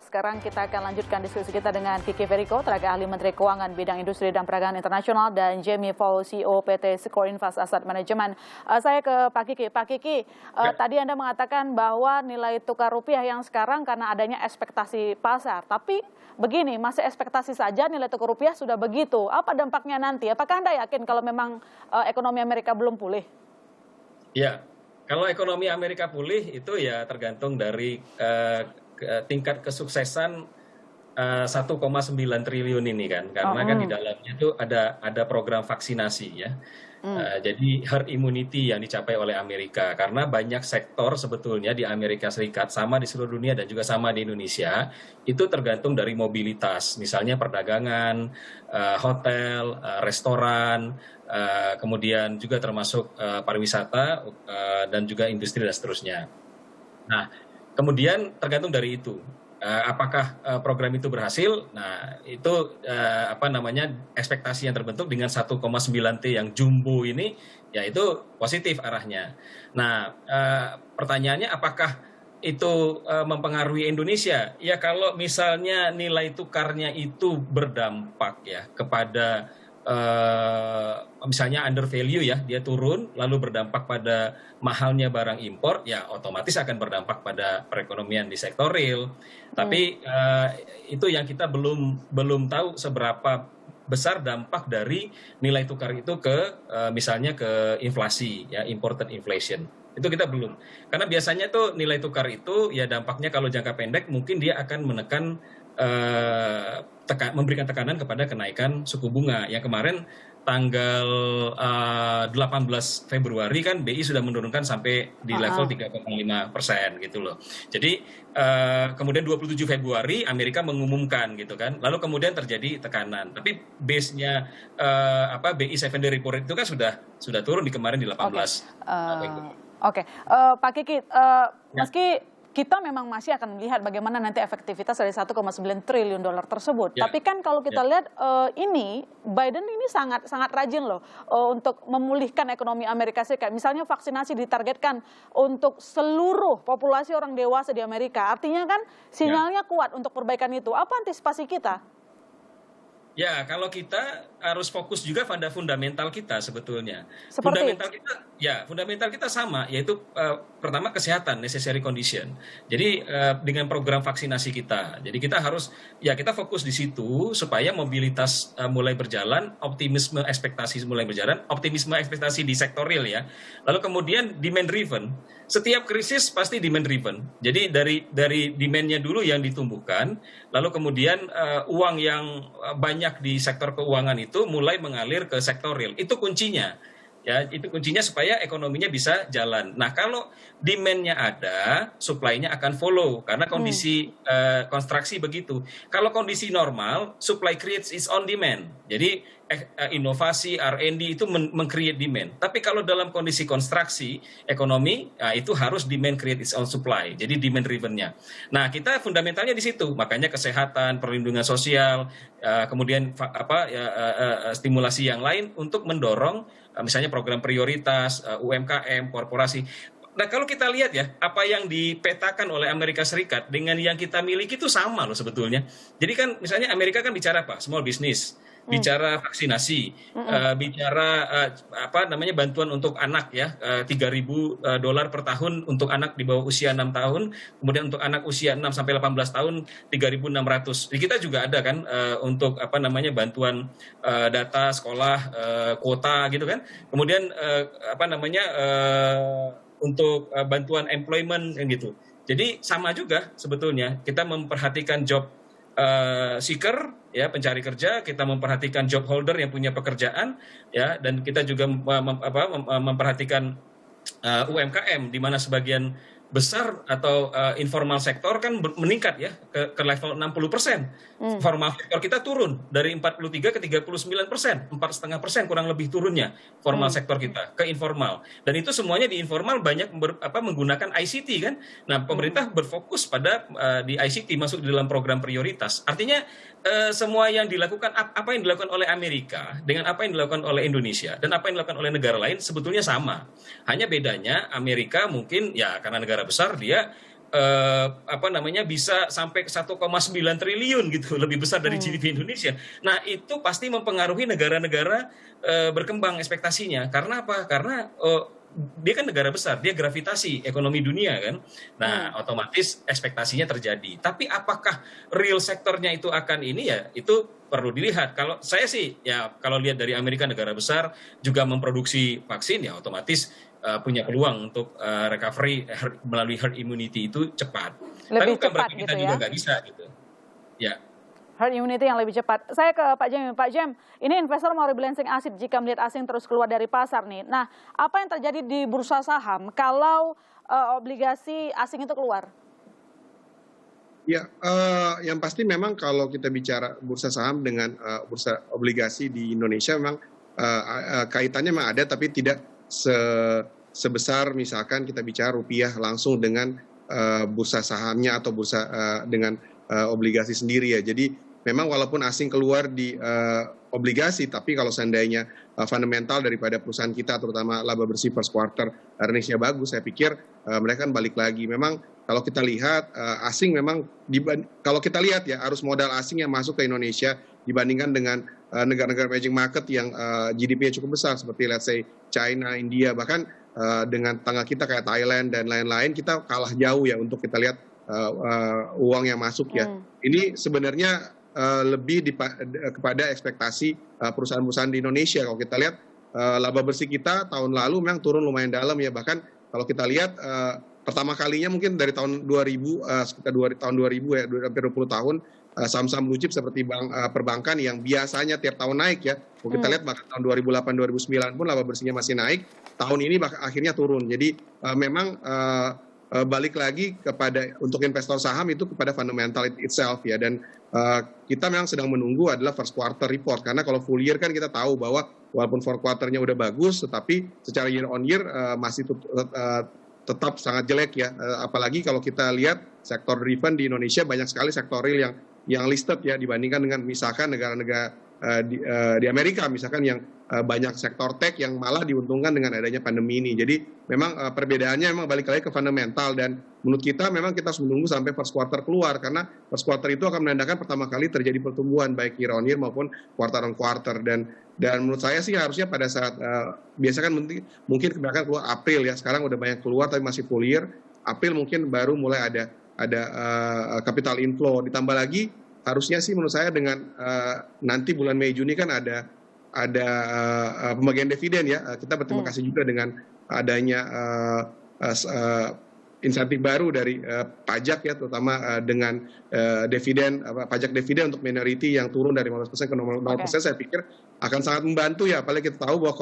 Sekarang kita akan lanjutkan diskusi kita dengan Kiki Veriko, tenaga ahli Menteri Keuangan bidang industri dan perdagangan internasional, dan Jamie Fowle, CEO PT Skor Invest Asset Management. Saya ke Pak Kiki. Pak Kiki, tadi Anda mengatakan bahwa nilai tukar rupiah yang sekarang karena adanya ekspektasi pasar. Tapi begini, masih ekspektasi saja nilai tukar rupiah sudah begitu. Apa dampaknya nanti? Apakah Anda yakin kalau memang ekonomi Amerika belum pulih? Ya, kalau ekonomi Amerika pulih itu ya tergantung dari tingkat kesuksesan 1,9 triliun ini kan, karena kan di dalamnya itu ada program vaksinasi ya. Jadi herd immunity yang dicapai oleh Amerika, karena banyak sektor sebetulnya di Amerika Serikat sama di seluruh dunia dan juga sama di Indonesia itu tergantung dari mobilitas, misalnya perdagangan, hotel, restoran, kemudian juga termasuk pariwisata dan juga industri dan seterusnya. Nah, kemudian tergantung dari itu, apakah program itu berhasil. Nah, itu ekspektasi yang terbentuk dengan 1,9 T yang jumbo ini, ya itu positif arahnya. Nah, pertanyaannya apakah itu mempengaruhi Indonesia? Ya kalau misalnya nilai tukarnya itu berdampak ya kepada misalnya under value ya, dia turun lalu berdampak pada mahalnya barang impor, ya otomatis akan berdampak pada perekonomian di sektor real. Tapi itu yang kita belum tahu seberapa besar dampak dari nilai tukar itu ke misalnya ke inflasi ya, imported inflation. Itu kita belum. Karena biasanya tuh nilai tukar itu ya dampaknya kalau jangka pendek mungkin dia akan menekan memberikan tekanan kepada kenaikan suku bunga. Yang kemarin tanggal 18 Februari kan BI sudah menurunkan sampai di level 3,5% gitu loh. Jadi kemudian 27 Februari Amerika mengumumkan gitu kan. Lalu kemudian terjadi tekanan. Tapi base-nya BI 7-day report itu kan sudah turun di kemarin di 18. Oke. Pak Kiki, meski kita memang masih akan melihat bagaimana nanti efektivitas dari 1,9 triliun dolar tersebut. Ya. Tapi kan kalau kita lihat ini Biden ini sangat rajin loh untuk memulihkan ekonomi Amerika Serikat. Misalnya vaksinasi ditargetkan untuk seluruh populasi orang dewasa di Amerika. Artinya kan sinyalnya kuat untuk perbaikan itu. Apa antisipasi kita? Ya, kalau kita harus fokus juga pada fundamental kita sebetulnya. Seperti? Fundamental kita sama, yaitu pertama kesehatan, necessary condition. Jadi dengan program vaksinasi kita, jadi kita harus kita fokus di situ supaya mobilitas mulai berjalan, optimisme ekspektasi mulai berjalan, optimisme ekspektasi di sektor real ya. Lalu kemudian demand driven. Setiap krisis pasti demand driven. Jadi dari demand-nya dulu yang ditumbuhkan, lalu kemudian uang yang banyak di sektor keuangan itu mulai mengalir ke sektor real. Itu kuncinya. Ya, itu kuncinya supaya ekonominya bisa jalan. Nah, kalau demand-nya ada, supply-nya akan follow karena kondisi konstruksi begitu. Kalau kondisi normal, supply creates its own demand. Jadi inovasi R&D itu meng-create demand. Tapi kalau dalam kondisi konstruksi ekonomi, itu harus demand create its own supply. Jadi demand driven-nya. Nah, kita fundamentalnya di situ. Makanya kesehatan, perlindungan sosial, kemudian stimulasi yang lain untuk mendorong misalnya program prioritas, UMKM, korporasi. Nah, kalau kita lihat ya, apa yang dipetakan oleh Amerika Serikat dengan yang kita miliki itu sama loh sebetulnya. Jadi kan misalnya Amerika kan bicara apa? Small business, bicara vaksinasi, bicara bantuan untuk anak ya, $3.000 per tahun untuk anak di bawah usia 6 tahun, kemudian untuk anak usia 6 sampai 18 tahun 3.600. Di kita juga ada kan untuk bantuan data sekolah, kuota gitu kan. Kemudian untuk bantuan employment gitu. Jadi sama juga sebetulnya kita memperhatikan job seeker ya, pencari kerja, kita memperhatikan job holder yang punya pekerjaan ya, dan kita juga memperhatikan UMKM di mana sebagian besar atau informal sektor kan meningkat ya ke level 60%. Formal sektor kita turun dari 43 ke 39%, 4,5% kurang lebih turunnya formal sektor kita ke informal. Dan itu semuanya di informal banyak menggunakan ICT kan. Nah, pemerintah berfokus pada di ICT masuk di dalam program prioritas. Artinya semua yang dilakukan, apa yang dilakukan oleh Amerika dengan apa yang dilakukan oleh Indonesia dan apa yang dilakukan oleh negara lain sebetulnya sama. Hanya bedanya Amerika mungkin ya karena negara besar dia bisa sampai ke 1,9 triliun gitu, lebih besar dari GDP Indonesia. Nah, itu pasti mempengaruhi negara-negara berkembang ekspektasinya. Karena apa? Karena dia kan negara besar, dia gravitasi ekonomi dunia kan. Nah, otomatis ekspektasinya terjadi. Tapi apakah real sektornya itu akan ini ya, itu perlu dilihat. Kalau saya sih ya kalau lihat dari Amerika negara besar juga memproduksi vaksin ya otomatis punya peluang untuk recovery melalui herd immunity itu cepat. Tapi bukan berarti kita gitu juga ya? nggak bisa gitu. Ya. Herd immunity yang lebih cepat. Saya ke Pak Jem. Pak Jem, ini investor mau rebalancing aset jika melihat asing terus keluar dari pasar nih. Nah, apa yang terjadi di bursa saham kalau obligasi asing itu keluar? Ya, yang pasti memang kalau kita bicara bursa saham dengan bursa obligasi di Indonesia memang kaitannya memang ada, tapi tidak sebesar misalkan kita bicara rupiah langsung dengan bursa sahamnya atau bursa dengan obligasi sendiri ya. Jadi memang walaupun asing keluar di obligasi, tapi kalau seandainya fundamental daripada perusahaan kita, terutama laba bersih first quarter earnings-nya bagus, saya pikir mereka kan balik lagi. Memang kalau kita lihat asing memang, kalau kita lihat ya arus modal asing yang masuk ke Indonesia dibandingkan dengan negara-negara emerging market yang GDP-nya cukup besar seperti let's say China, India, bahkan dengan tangga kita kayak Thailand dan lain-lain, kita kalah jauh ya untuk kita lihat uang yang masuk ya. Ini sebenarnya lebih kepada ekspektasi perusahaan-perusahahan di Indonesia. Kalau kita lihat laba bersih kita tahun lalu memang turun lumayan dalam ya, bahkan kalau kita lihat pertama kalinya mungkin dari tahun 2000 sekitar tahun 2000 ya, hampir 20 tahun saham-saham blue chip seperti perbankan yang biasanya tiap tahun naik ya. Kalau kita lihat bahkan tahun 2008 2009 pun laba bersihnya masih naik, tahun ini akhirnya turun. Jadi memang balik lagi kepada untuk investor saham itu kepada fundamental itself ya, dan kita memang sedang menunggu adalah first quarter report, karena kalau full year kan kita tahu bahwa walaupun fourth quarternya udah bagus tetapi secara year on year masih tetap sangat jelek ya, apalagi kalau kita lihat sektor driven di Indonesia banyak sekali sektor real yang listed ya dibandingkan dengan misalkan negara-negara di Amerika misalkan yang banyak sektor tech yang malah diuntungkan dengan adanya pandemi ini. Jadi memang perbedaannya memang balik lagi ke fundamental, dan menurut kita memang kita harus menunggu sampai first quarter keluar, karena first quarter itu akan menandakan pertama kali terjadi pertumbuhan baik year on year maupun quarter on quarter, dan menurut saya sih harusnya pada saat biasa kan mungkin kebanyakan keluar April ya, sekarang udah banyak keluar tapi masih full year. April mungkin baru mulai ada capital inflow, ditambah lagi harusnya sih menurut saya dengan nanti bulan Mei Juni kan ada pembagian dividen ya. Kita berterima kasih juga dengan adanya insentif baru dari pajak ya, terutama dengan dividen pajak dividen untuk minority yang turun dari 15% ke 0%. Saya pikir akan sangat membantu ya, apalagi kita tahu bahwa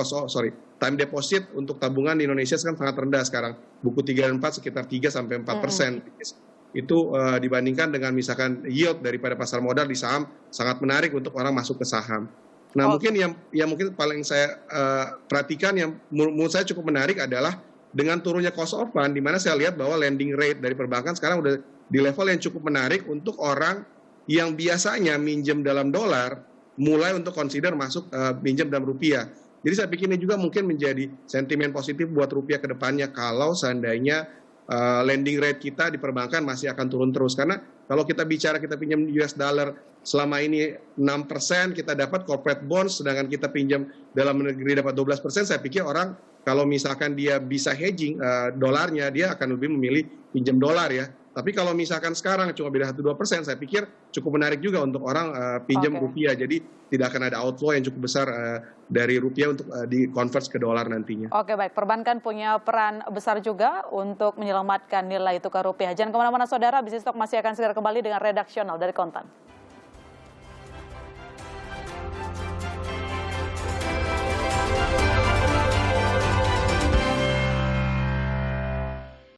time deposit untuk tabungan di Indonesia kan sangat rendah sekarang, buku 3 dan 4 sekitar 3 sampai 4%. Itu dibandingkan dengan misalkan yield daripada pasar modal di saham sangat menarik untuk orang masuk ke saham. Nah, mungkin yang mungkin paling saya perhatikan yang menurut saya cukup menarik adalah dengan turunnya cost of fund, di mana saya lihat bahwa lending rate dari perbankan sekarang udah di level yang cukup menarik untuk orang yang biasanya minjem dalam dolar mulai untuk consider masuk minjem dalam rupiah. Jadi saya pikir ini juga mungkin menjadi sentimen positif buat rupiah ke depannya kalau seandainya lending rate kita di perbankan masih akan turun terus. Karena kalau kita bicara kita pinjam US dollar selama ini 6%, kita dapat corporate bonds, sedangkan kita pinjam dalam negeri dapat 12%, saya pikir orang kalau misalkan dia bisa hedging dolarnya, dia akan lebih memilih pinjam dolar ya. Tapi kalau misalkan sekarang cuma beda 1-2%, saya pikir cukup menarik juga untuk orang pinjam rupiah. Jadi tidak akan ada outflow yang cukup besar dari rupiah untuk di-convert ke dolar nantinya. Oke, baik. Perbankan punya peran besar juga untuk menyelamatkan nilai tukar rupiah. Jangan kemana-mana saudara, Bisnis Talk masih akan segera kembali dengan redaksional dari Kontan.